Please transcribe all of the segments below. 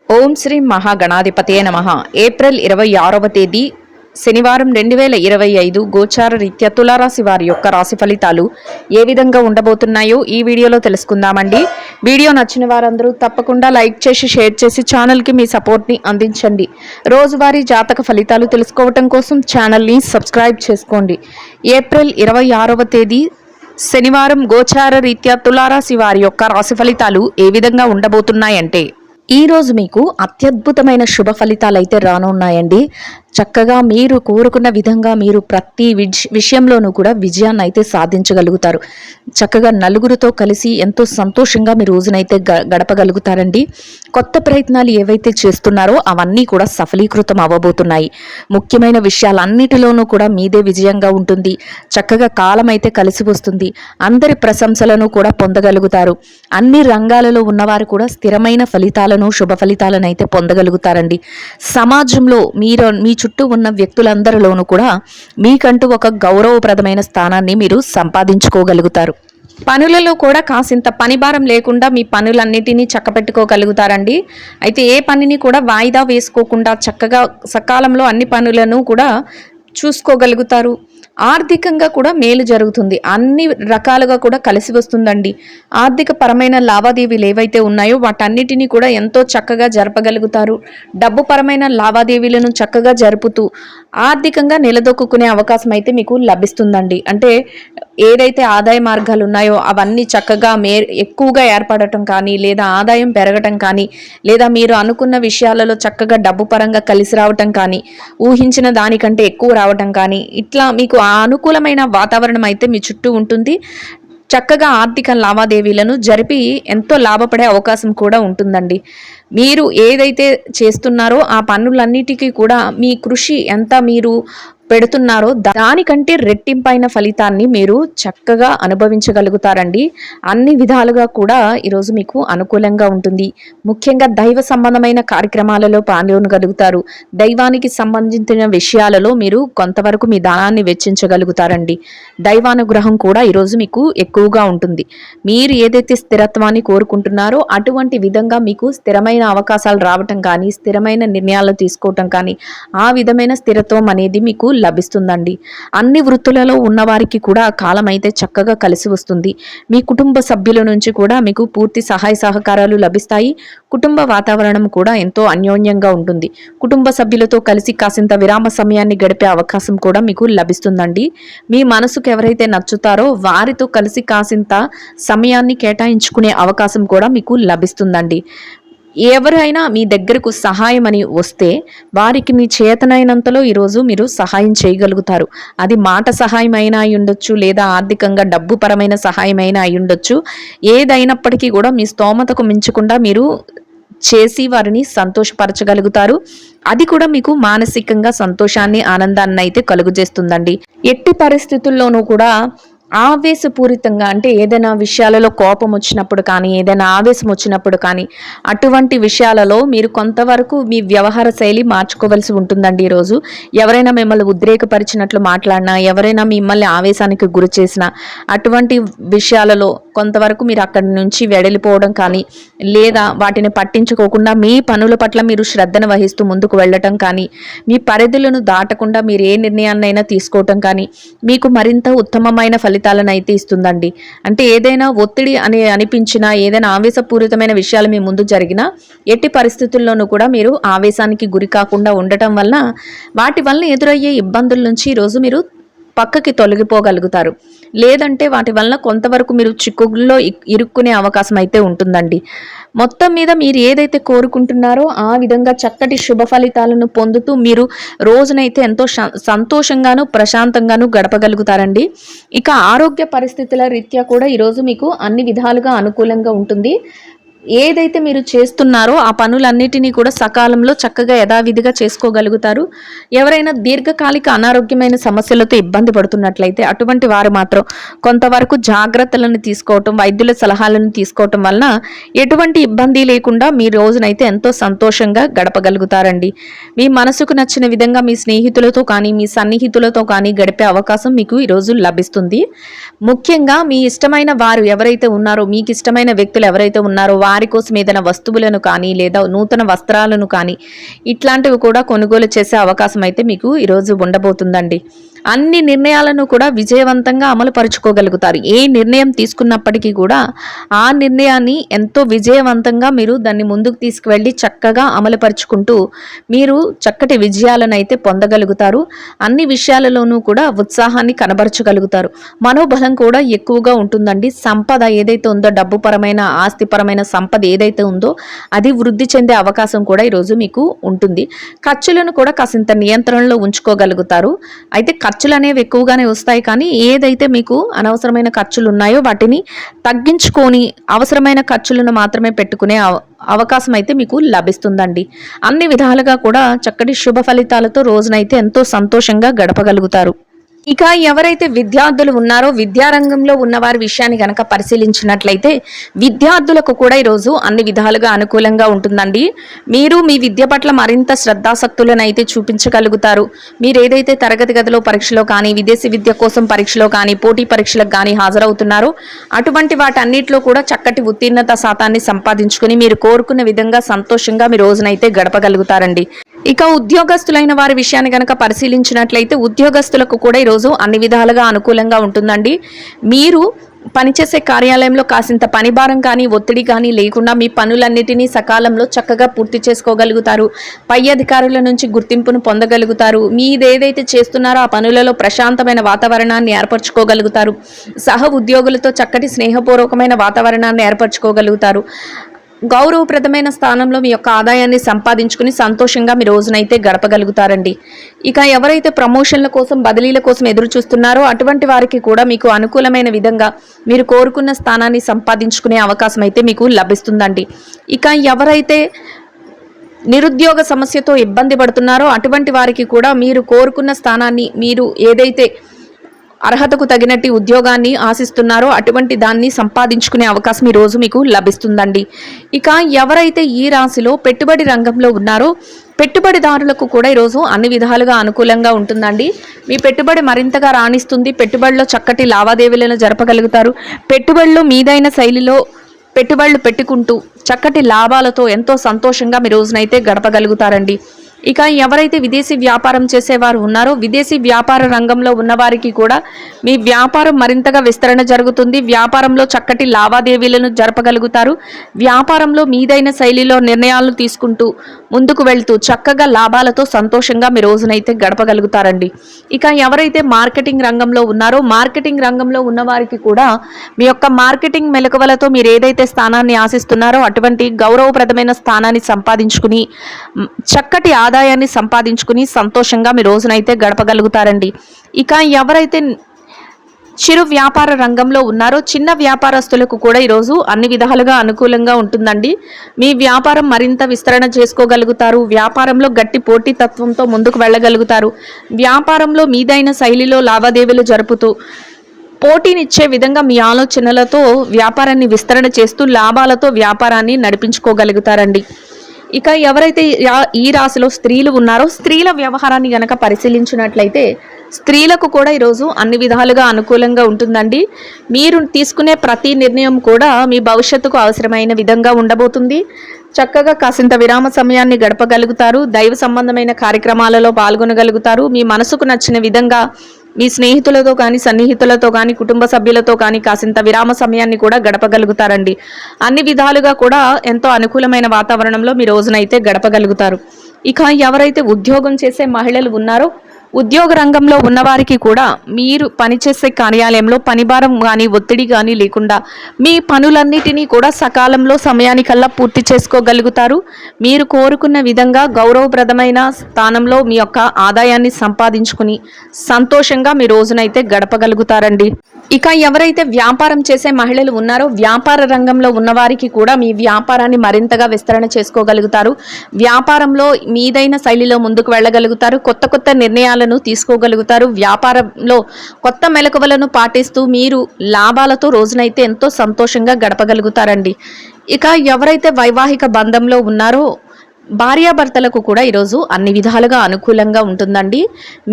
ఓం శ్రీ మహాగణాధిపతయే నమః. ఏప్రిల్ 26వ తేదీ శనివారం 2025 గోచార రీత్యా తులారాశి వారి యొక్క రాశి ఫలితాలు ఏ విధంగా ఉండబోతున్నాయో ఈ వీడియోలో తెలుసుకుందామండి. వీడియో నచ్చిన వారందరూ తప్పకుండా లైక్ చేసి షేర్ చేసి ఛానల్కి మీ సపోర్ట్ని అందించండి. రోజువారీ జాతక ఫలితాలు తెలుసుకోవటం కోసం ఛానల్ని సబ్స్క్రైబ్ చేసుకోండి. ఏప్రిల్ 26వ తేదీ శనివారం గోచార రీత్యా తులారాశి వారి యొక్క రాశి ఫలితాలు ఏ విధంగా ఉండబోతున్నాయంటే, ఈ రోజు మీకు అత్యద్భుతమైన శుభ ఫలితాలు అయితే రానున్నాయండి. చక్కగా మీరు కోరుకున్న విధంగా మీరు ప్రతి విషయంలోనూ కూడా విజయాన్ని అయితే సాధించగలుగుతారు. చక్కగా నలుగురితో కలిసి ఎంతో సంతోషంగా మీ రోజునైతే గడపగలుగుతారండి. కొత్త ప్రయత్నాలు ఏవైతే చేస్తున్నారో అవన్నీ కూడా సఫలీకృతం అవ్వబోతున్నాయి. ముఖ్యమైన విషయాలన్నిటిలోనూ కూడా మీదే విజయంగా ఉంటుంది. చక్కగా కాలం అయితే కలిసి వస్తుంది. అందరి ప్రశంసలను కూడా పొందగలుగుతారు. అన్ని రంగాలలో ఉన్నవారు కూడా స్థిరమైన ఫలితాలను శుభ ఫలితాలను అయితే పొందగలుగుతారండి. సమాజంలో మీ చుట్టూ ఉన్న వ్యక్తులందరిలోనూ కూడా మీకంటూ ఒక గౌరవప్రదమైన స్థానాన్ని మీరు సంపాదించుకోగలుగుతారు. పనులలో కూడా కాసింత పనిభారం లేకుండా మీ పనులన్నిటినీ చక్కబెట్టుకోగలుగుతారండి. అయితే ఏ పనిని కూడా వాయిదా వేసుకోకుండా చక్కగా సకాలంలో అన్ని పనులను కూడా చూసుకోగలుగుతారు. ఆర్థికంగా కూడా మేలు జరుగుతుంది. అన్ని రకాలుగా కూడా కలిసి వస్తుందండి. ఆర్థిక పరమైన లావాదేవీలు ఏవైతే ఉన్నాయో వాటన్నిటినీ కూడా ఎంతో చక్కగా జరపగలుగుతారు. డబ్బు పరమైన లావాదేవీలను చక్కగా జరుపుతూ ఆర్థికంగా నిలదొక్కునే అవకాశం అయితే మీకు లభిస్తుందండి. అంటే ఏదైతే ఆదాయ మార్గాలు ఉన్నాయో అవన్నీ చక్కగా ఎక్కువగా ఏర్పడటం కానీ, లేదా ఆదాయం పెరగటం కానీ, లేదా మీరు అనుకున్న విషయాలలో చక్కగా డబ్బు పరంగా కలిసి రావటం కానీ, ఊహించిన దానికంటే ఎక్కువ రావటం కానీ, ఇట్లా మీకు అనుకూలమైన వాతావరణం అయితే మీ చుట్టూ ఉంటుంది. చక్కగా ఆర్థిక లావాదేవీలను జరిపి ఎంతో లాభపడే అవకాశం కూడా ఉంటుందండి. మీరు ఏదైతే చేస్తున్నారో ఆ పనులన్నిటికీ కూడా మీ కృషి ఎంత మీరు పెడుతున్నారో దానికంటే రెట్టింపైన ఫలితాన్ని మీరు చక్కగా అనుభవించగలుగుతారండి. అన్ని విధాలుగా కూడా ఈరోజు మీకు అనుకూలంగా ఉంటుంది. ముఖ్యంగా దైవ సంబంధమైన కార్యక్రమాలలో పాల్గొనగలుగుతారు. దైవానికి సంబంధించిన విషయాలలో మీరు కొంతవరకు మీ ధనాన్ని వెచ్చించగలుగుతారండి. దైవానుగ్రహం కూడా ఈరోజు మీకు ఎక్కువగా ఉంటుంది. మీరు ఏదైతే స్థిరత్వాన్ని కోరుకుంటున్నారో అటువంటి విధంగా మీకు స్థిరమైన అవకాశాలు రావటం కానీ, స్థిరమైన నిర్ణయాలు తీసుకోవటం కానీ, ఆ విధమైన స్థిరత్వం అనేది మీకు లభిస్తుందండి. అన్ని వృత్తులలో ఉన్నవారికి కూడా కాలం అయితే చక్కగా కలిసి వస్తుంది. మీ కుటుంబ సభ్యుల నుంచి కూడా మీకు పూర్తి సహాయ సహకారాలు లభిస్తాయి. కుటుంబ వాతావరణం కూడా ఎంతో అన్యోన్యంగా ఉంటుంది. కుటుంబ సభ్యులతో కలిసి కాసింత విరామ సమయాన్ని గడిపే అవకాశం కూడా మీకు లభిస్తుందండి. మీ మనసుకు ఎవరైతే నచ్చుతారో వారితో కలిసి కాసింత సమయాన్ని కేటాయించుకునే అవకాశం కూడా మీకు లభిస్తుందండి. ఎవరైనా మీ దగ్గరకు సహాయం అని వస్తే వారికి మీ చేతనైనంతలో ఈరోజు మీరు సహాయం చేయగలుగుతారు. అది మాట సహాయం అయినా అయి ఉండొచ్చు, లేదా ఆర్థికంగా డబ్బు పరమైన సహాయం అయినా అయి ఉండొచ్చు. ఏదైనప్పటికీ కూడా మీ స్తోమతకు మించకుండా మీరు చేసి వారిని సంతోషపరచగలుగుతారు. అది కూడా మీకు మానసికంగా సంతోషాన్ని, ఆనందాన్ని అయితే కలుగజేస్తుందండి. ఎట్టి పరిస్థితుల్లోనూ కూడా ఆవేశపూరితంగా, అంటే ఏదైనా విషయాలలో కోపం వచ్చినప్పుడు కానీ, ఏదైనా ఆవేశం వచ్చినప్పుడు కానీ, అటువంటి విషయాలలో మీరు కొంతవరకు మీ వ్యవహార శైలి మార్చుకోవాల్సి ఉంటుందండి. ఈరోజు ఎవరైనా మిమ్మల్ని ఉద్రేకపరిచినట్లు మాట్లాడినా, ఎవరైనా మిమ్మల్ని ఆవేశానికి గురి చేసినా, అటువంటి విషయాలలో కొంతవరకు మీరు అక్కడి నుంచి వెడలిపోవడం కానీ, లేదా వాటిని పట్టించుకోకుండా మీ పనుల పట్ల మీరు శ్రద్ధను వహిస్తూ ముందుకు వెళ్ళటం కానీ, మీ పరిధులను దాటకుండా మీరు ఏ నిర్ణయాన్నైనా తీసుకోవటం కానీ మీకు మరింత ఉత్తమమైన ఫలితాలను అయితే ఇస్తుందండి. అంటే ఏదైనా ఒత్తిడి అనిపించినా, ఏదైనా ఆవేశపూరితమైన విషయాలు మీ ముందు జరిగినా ఎట్టి పరిస్థితుల్లోనూ కూడా మీరు ఆవేశానికి గురి కాకుండా ఉండటం వలన వాటి వలన ఎదురయ్యే ఇబ్బందుల నుంచి ఈరోజు మీరు పక్కకి తొలగిపోగలుగుతారు. లేదంటే వాటి వలన కొంతవరకు మీరు చిక్కుల్లో ఇరుక్కునే అవకాశం అయితే ఉంటుందండి. మొత్తం మీద మీరు ఏదైతే కోరుకుంటున్నారో ఆ విధంగా చక్కటి శుభ ఫలితాలను పొందుతూ మీరు రోజునైతే ఎంతో సంతోషంగాను, ప్రశాంతంగాను గడపగలుగుతారండి. ఇక ఆరోగ్య పరిస్థితుల రీత్యా కూడా ఈరోజు మీకు అన్ని విధాలుగా అనుకూలంగా ఉంటుంది. ఏదైతే మీరు చేస్తున్నారో ఆ పనులన్నిటినీ కూడా సకాలంలో చక్కగా యథావిధిగా చేసుకోగలుగుతారు. ఎవరైనా దీర్ఘకాలిక అనారోగ్యమైన సమస్యలతో ఇబ్బంది పడుతున్నట్లయితే అటువంటి వారు మాత్రం కొంతవరకు జాగ్రత్తలను తీసుకోవటం, వైద్యుల సలహాలను తీసుకోవటం వలన ఎటువంటి ఇబ్బంది లేకుండా మీ రోజునైతే ఎంతో సంతోషంగా గడపగలుగుతారండి. మీ మనసుకు నచ్చిన విధంగా మీ స్నేహితులతో కానీ, మీ సన్నిహితులతో కానీ గడిపే అవకాశం మీకు ఈరోజు లభిస్తుంది. ముఖ్యంగా మీ ఇష్టమైన వారు ఎవరైతే ఉన్నారో, మీకు ఇష్టమైన వ్యక్తులు ఎవరైతే ఉన్నారో వారి కోసం ఏదైనా వస్తువులను కానీ లేదా నూతన వస్త్రాలను కానీ ఇట్లాంటివి కూడా కొనుగోలు చేసే అవకాశం అయితే మీకు ఈరోజు ఉండబోతుందండి. అన్ని నిర్ణయాలను కూడా విజయవంతంగా అమలు పరుచుకోగలుగుతారు. ఏ నిర్ణయం తీసుకున్నప్పటికీ కూడా ఆ నిర్ణయాన్ని ఎంతో విజయవంతంగా మీరు దాన్ని ముందుకు తీసుకువెళ్ళి చక్కగా అమలుపరుచుకుంటూ మీరు చక్కటి విజయాలను అయితే పొందగలుగుతారు. అన్ని విషయాలలోనూ కూడా ఉత్సాహాన్ని కనబరచగలుగుతారు. మనోబలం కూడా ఎక్కువగా ఉంటుందండి. సంపద ఏదైతే ఉందో, డబ్బుపరమైన ఆస్తిపరమైన సంపద ఏదైతే ఉందో అది వృద్ధి చెందే అవకాశం కూడా ఈరోజు మీకు ఉంటుంది. ఖర్చులను కూడా కాసింత నియంత్రణలో ఉంచుకోగలుగుతారు. అయితే ఖర్చులు అనేవి ఎక్కువగానే వస్తాయి, కానీ ఏదైతే మీకు అనవసరమైన ఖర్చులు ఉన్నాయో వాటిని తగ్గించుకొని అవసరమైన ఖర్చులను మాత్రమే పెట్టుకునే అవకాశం అయితే మీకు లభిస్తుందండి. అన్ని విధాలుగా కూడా చక్కటి శుభ ఫలితాలతో రోజునైతే ఎంతో సంతోషంగా గడపగలుగుతారు. ఇక ఎవరైతే విద్యార్థులు ఉన్నారో, విద్యారంగంలో ఉన్నవారి విషయాన్ని గనక పరిశీలించినట్లయితే విద్యార్థులకు కూడా ఈరోజు అన్ని విధాలుగా అనుకూలంగా ఉంటుందండి. మీరు మీ విద్య పట్ల మరింత శ్రద్ధాసక్తులను అయితే చూపించగలుగుతారు. మీరు ఏదైతే తరగతి గదిలో పరీక్షలో కానీ, విదేశీ విద్య కోసం పరీక్షలో కానీ, పోటీ పరీక్షలకు కానీ హాజరవుతున్నారో అటువంటి వాటన్నిటిలో కూడా చక్కటి ఉత్తీర్ణత శాతాన్ని సంపాదించుకుని మీరు కోరుకున్న విధంగా సంతోషంగా మీ రోజునైతే గడపగలుగుతారండి. ఇక ఉద్యోగస్తులైన వారి విషయాన్ని గనక పరిశీలించినట్లయితే ఉద్యోగస్తులకు కూడా ఈరోజు అన్ని విధాలుగా అనుకూలంగా ఉంటుందండి. మీరు పనిచేసే కార్యాలయంలో కాసింత పని భారం కానీ, ఒత్తిడి కానీ లేకుండా మీ పనులన్నిటినీ సకాలంలో చక్కగా పూర్తి చేసుకోగలుగుతారు. పై అధికారుల నుంచి గుర్తింపును పొందగలుగుతారు. మీదేదైతే చేస్తున్నారో ఆ పనులలో ప్రశాంతమైన వాతావరణాన్ని ఏర్పరచుకోగలుగుతారు. సహ ఉద్యోగులతో చక్కటి స్నేహపూర్వకమైన వాతావరణాన్ని ఏర్పరచుకోగలుగుతారు. గౌరవప్రదమైన స్థానంలో మీ యొక్క ఆదాయాన్ని సంపాదించుకుని సంతోషంగా మీ రోజునైతే గడపగలుగుతారండి. ఇక ఎవరైతే ప్రమోషన్ల కోసం, బదిలీల కోసం ఎదురు చూస్తున్నారో అటువంటి వారికి కూడా మీకు అనుకూలమైన విధంగా మీరు కోరుకున్న స్థానాన్ని సంపాదించుకునే అవకాశం అయితే మీకు లభిస్తుందండి. ఇక ఎవరైతే నిరుద్యోగ సమస్యతో ఇబ్బంది పడుతున్నారో అటువంటి వారికి కూడా మీరు కోరుకున్న స్థానాన్ని, మీరు ఏదైతే అర్హతకు తగినట్టు ఉద్యోగాన్ని ఆశిస్తున్నారో అటువంటి దాన్ని సంపాదించుకునే అవకాశం ఈ రోజు మీకు లభిస్తుందండి. ఇక ఎవరైతే ఈ రాశిలో పెట్టుబడి రంగంలో ఉన్నారో పెట్టుబడిదారులకు కూడా ఈరోజు అన్ని విధాలుగా అనుకూలంగా ఉంటుందండి. మీ పెట్టుబడి మరింతగా రాణిస్తుంది. పెట్టుబడిలో చక్కటి లావాదేవీలను జరపగలుగుతారు. పెట్టుబడులు మీదైన శైలిలో పెట్టుబడులు పెట్టుకుంటూ చక్కటి లాభాలతో ఎంతో సంతోషంగా మీ రోజునైతే గడపగలుగుతారండి. ఇక ఎవరైతే విదేశీ వ్యాపారం చేసేవారు ఉన్నారో విదేశీ వ్యాపార రంగంలో ఉన్నవారికి కూడా మీ వ్యాపారం మరింతగా విస్తరణ జరుగుతుంది. వ్యాపారంలో చక్కటి లావాదేవీలను జరపగలుగుతారు. వ్యాపారంలో మీదైన శైలిలో నిర్ణయాలను తీసుకుంటూ ముందుకు వెళ్తూ చక్కగా లాభాలతో సంతోషంగా మీ రోజునైతే గడపగలుగుతారండి. ఇక ఎవరైతే మార్కెటింగ్ రంగంలో ఉన్నారో మార్కెటింగ్ రంగంలో ఉన్నవారికి కూడా మీ యొక్క మార్కెటింగ్ మెలకువలతో మీరు ఏదైతే స్థానాన్ని ఆశిస్తున్నారో అటువంటి గౌరవప్రదమైన స్థానాన్ని సంపాదించుకుని చక్కటి ఆదాయాన్ని సంపాదించుకుని సంతోషంగా మీ రోజునైతే గడపగలుగుతారండి. ఇక ఎవరైతే చిరు వ్యాపార రంగంలో ఉన్నారో చిన్న వ్యాపారస్తులకు కూడా ఈరోజు అన్ని విధాలుగా అనుకూలంగా ఉంటుందండి. మీ వ్యాపారం మరింత విస్తరణ చేసుకోగలుగుతారు. వ్యాపారంలో గట్టి పోటీతత్వంతో ముందుకు వెళ్ళగలుగుతారు. వ్యాపారంలో మీదైన శైలిలో లావాదేవీలు జరుపుతూ పోటీనిచ్చే విధంగా మీ ఆలోచనలతో వ్యాపారాన్ని విస్తరణ చేస్తూ లాభాలతో వ్యాపారాన్ని నడిపించుకోగలుగుతారండి. ఇక ఎవరైతే ఈ రాశిలో స్త్రీలు ఉన్నారో స్త్రీల వ్యవహారాన్ని గనక పరిశీలించినట్లయితే స్త్రీలకు కూడా ఈరోజు అన్ని విధాలుగా అనుకూలంగా ఉంటుందండి. మీరు తీసుకునే ప్రతి నిర్ణయం కూడా మీ భవిష్యత్తుకు అవసరమైన విధంగా ఉండబోతుంది. చక్కగా కాసింత విరామ సమయాన్ని గడపగలుగుతారు. దైవ సంబంధమైన కార్యక్రమాలలో పాల్గొనగలుగుతారు. మీ మనసుకు నచ్చిన విధంగా మీ స్నేహితులతో కానీ, సన్నిహితులతో కానీ, కుటుంబ సభ్యులతో కానీ కాసింత విరామ సమయాన్ని కూడా గడపగలుగుతారండి. అన్ని విధాలుగా కూడా ఎంతో అనుకూలమైన వాతావరణంలో మీ రోజునైతే గడపగలుగుతారు. ఇక ఎవరైతే ఉద్యోగం చేసే మహిళలు ఉన్నారో ఉద్యోగ రంగంలో ఉన్నవారికి కూడా మీరు పనిచేసే కార్యాలయంలో పనిభారం కానీ ఒత్తిడి కానీ లేకుండా మీ పనులన్నిటినీ కూడా సకాలంలో సమయానికల్లా పూర్తి చేసుకోగలుగుతారు. మీరు కోరుకున్న విధంగా గౌరవప్రదమైన స్థానంలో మీ యొక్క ఆదాయాన్ని సంపాదించుకుని సంతోషంగా మీ రోజునైతే గడపగలుగుతారండి. ఇక ఎవరైతే వ్యాపారం చేసే మహిళలు ఉన్నారో వ్యాపార రంగంలో ఉన్నవారికి కూడా మీ వ్యాపారాన్ని మరింతగా విస్తరణ చేసుకోగలుగుతారు. వ్యాపారంలో మీదైన శైలిలో ముందుకు వెళ్ళగలుగుతారు. కొత్త కొత్త నిర్ణయాలను తీసుకోగలుగుతారు. వ్యాపారంలో కొత్త మెలకువలను పాటిస్తూ మీరు లాభాలతో రోజునైతే ఎంతో సంతోషంగా గడపగలుగుతారండి. ఇక ఎవరైతే వైవాహిక బంధంలో ఉన్నారో భార్యాభర్తలకు కూడా ఈరోజు అన్ని విధాలుగా అనుకూలంగా ఉంటుందండి.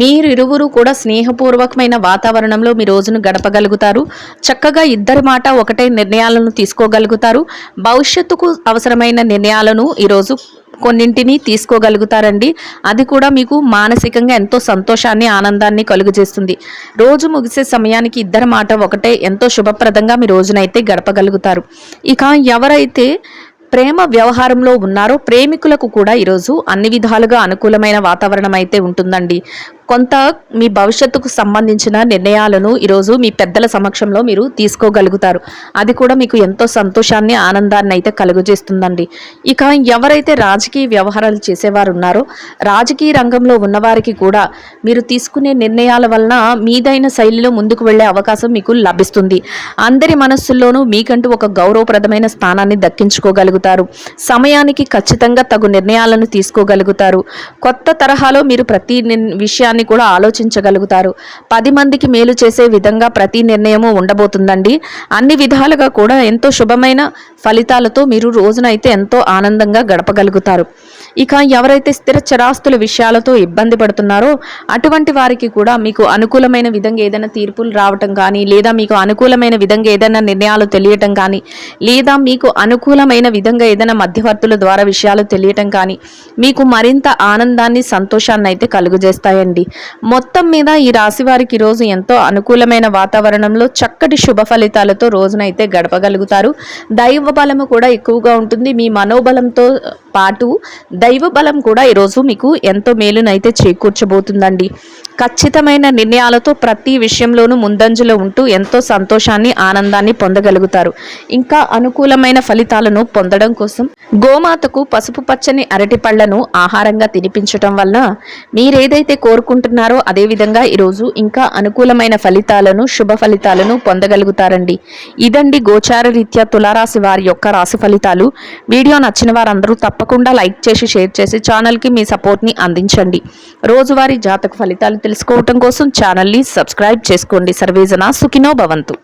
మీరు ఇరువురు కూడా స్నేహపూర్వకమైన వాతావరణంలో మీ రోజును గడపగలుగుతారు. చక్కగా ఇద్దరి మాట ఒకటే నిర్ణయాలను తీసుకోగలుగుతారు. భవిష్యత్తుకు అవసరమైన నిర్ణయాలను ఈరోజు కొన్నింటిని తీసుకోగలుగుతారండి. అది కూడా మీకు మానసికంగా ఎంతో సంతోషాన్ని ఆనందాన్ని కలుగజేస్తుంది. రోజు ముగిసే సమయానికి ఇద్దరి మాట ఒకటే ఎంతో శుభప్రదంగా మీ రోజునైతే గడపగలుగుతారు. ఇక ఎవరైతే ప్రేమ వ్యవహారంలో ఉన్నారో ప్రేమికులకు కూడా ఈరోజు అన్ని విధాలుగా అనుకూలమైన వాతావరణం అయితే ఉంటుందండి. కొంత మీ భవిష్యత్తుకు సంబంధించిన నిర్ణయాలను ఈరోజు మీ పెద్దల సమక్షంలో మీరు తీసుకోగలుగుతారు. అది కూడా మీకు ఎంతో సంతోషాన్ని ఆనందాన్ని అయితే కలుగజేస్తుందండి. ఇక ఎవరైతే రాజకీయ వ్యవహారాలు చేసేవారు ఉన్నారో రాజకీయ రంగంలో ఉన్నవారికి కూడా మీరు తీసుకునే నిర్ణయాల వలన మీదైన శైలిలో ముందుకు వెళ్ళే అవకాశం మీకు లభిస్తుంది. అందరి మనస్సుల్లోనూ మీకంటూ ఒక గౌరవప్రదమైన స్థానాన్ని దక్కించుకోగలుగుతారు. సమయానికి ఖచ్చితంగా తగు నిర్ణయాలను తీసుకోగలుగుతారు. కొత్త తరహాలో మీరు ప్రతి విషయాన్ని కూడా ఆలోచించగలుగుతారు. 10 మందికి మేలు చేసే విధంగా ప్రతి నిర్ణయము ఉండబోతుందండి. అన్ని విధాలుగా కూడా ఎంతో శుభమైన ఫలితాలతో మీరు రోజునైతే ఎంతో ఆనందంగా గడపగలుగుతారు. ఇక ఎవరైతే స్థిర చరాస్తుల విషయాలతో ఇబ్బంది పడుతున్నారో అటువంటి వారికి కూడా మీకు అనుకూలమైన విధంగా ఏదైనా తీర్పులు రావటం కానీ, లేదా మీకు అనుకూలమైన విధంగా ఏదైనా నిర్ణయాలు తెలియటం కానీ, లేదా మీకు అనుకూలమైన విధంగా ఏదైనా మధ్యవర్తుల ద్వారా విషయాలు తెలియటం కానీ మీకు మరింత ఆనందాన్ని సంతోషాన్ని అయితే కలుగజేస్తాయండి. మొత్తం మీద ఈ రాశి వారికి ఈరోజు ఎంతో అనుకూలమైన వాతావరణంలో చక్కటి శుభ ఫలితాలతో రోజునైతే గడపగలుగుతారు. దైవ బలము కూడా ఎక్కువగా ఉంటుంది. మీ మనోబలంతో పాటు దైవ బలం కూడా ఈరోజు మీకు ఎంతో మేలునైతే చేకూర్చబోతుందండి. ఖచ్చితమైన నిర్ణయాలతో ప్రతి విషయంలోనూ ముందంజలో ఉంటూ ఎంతో సంతోషాన్ని ఆనందాన్ని పొందగలుగుతారు. ఇంకా అనుకూలమైన ఫలితాలను పొందడం కోసం గోమాతకు పసుపు పచ్చని అరటి పళ్లను ఆహారంగా తినిపించటం వల్ల మీరేదైతే కోరుకుంటున్నారో అదేవిధంగా ఈరోజు ఇంకా అనుకూలమైన ఫలితాలను శుభ ఫలితాలను పొందగలుగుతారండి. ఇదండి గోచార రీత్యా తులారాశి వారి యొక్క రాశి ఫలితాలు. వీడియో నచ్చిన వారందరూ తప్పకుండా లైక్ చేసి షేర్ చేసి ఛానల్కి మీ సపోర్ట్ని అందించండి. రోజువారీ జాతక ఫలితాలు తెలుసుకోవటం కోసం ఛానల్ని సబ్స్క్రైబ్ చేసుకోండి. సర్వేజన సుఖినో భవంతు.